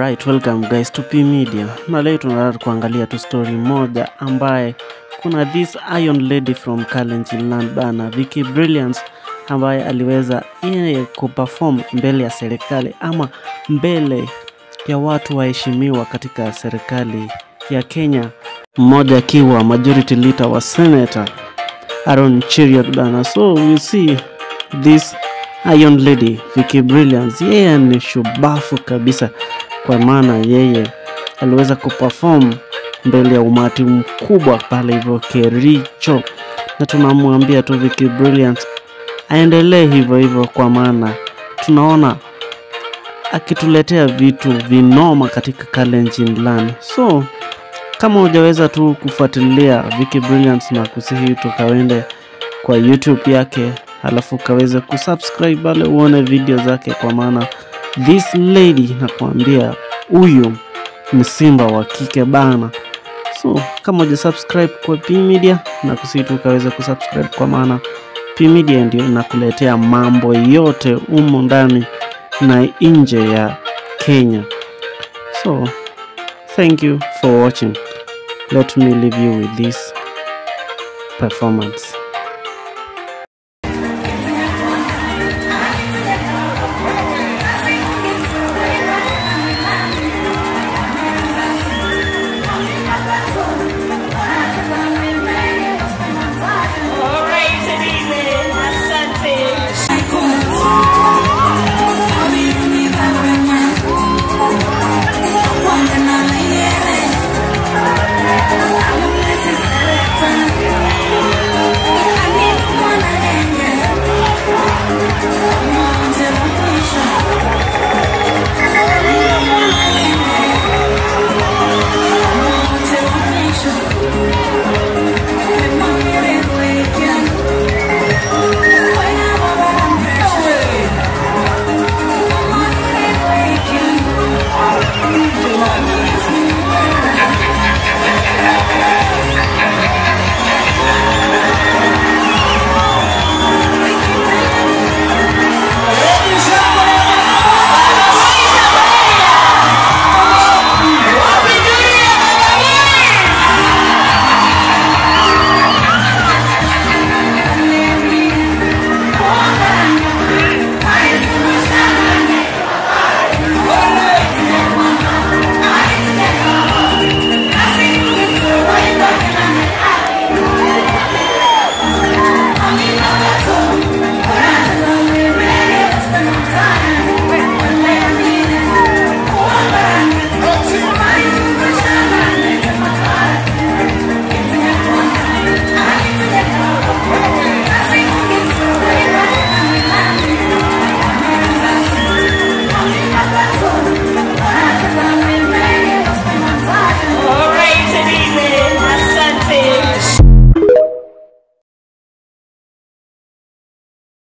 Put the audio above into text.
Alright, welcome guys to P Media. Na leo tunataka kuangalia tu story moja ambaye kuna this Iron Lady from Kalenjin land bana, Vicky Brilliance, ambaye aliweza kuperform mbele ya serikali ama mbele ya watu waheshimiwa katika serikali ya Kenya, mmoja akiwa majority leader wa Senator Aaron Cheruiyot bana. So we see this Iron Lady Vicky Brilliance, yeye ni shubafu kabisa, kwa maana yeye aliweza kuperform mbele ya umati mkubwa pale hivyo Kericho, na tunamwambia tu Vicky Brilliance aendelee hivyo hivyo, kwa maana tunaona akituletea vitu vinoma katika Kalenjin land. So kama hujaweza tu kufuatilia Vicky Brilliance, na kusihi tukawende kwa YouTube yake, halafu kaweze kusubscribe pale uone video zake, kwa maana this lady nakwambia huyu ni simba wa kike bana. So kama hujasubscribe kwa P Media, na kusihi tukaweze kusubscribe, kwa maana P Media ndio inakuletea mambo yote humo ndani na nje ya Kenya. So thank you for watching. Let me leave you with this performance.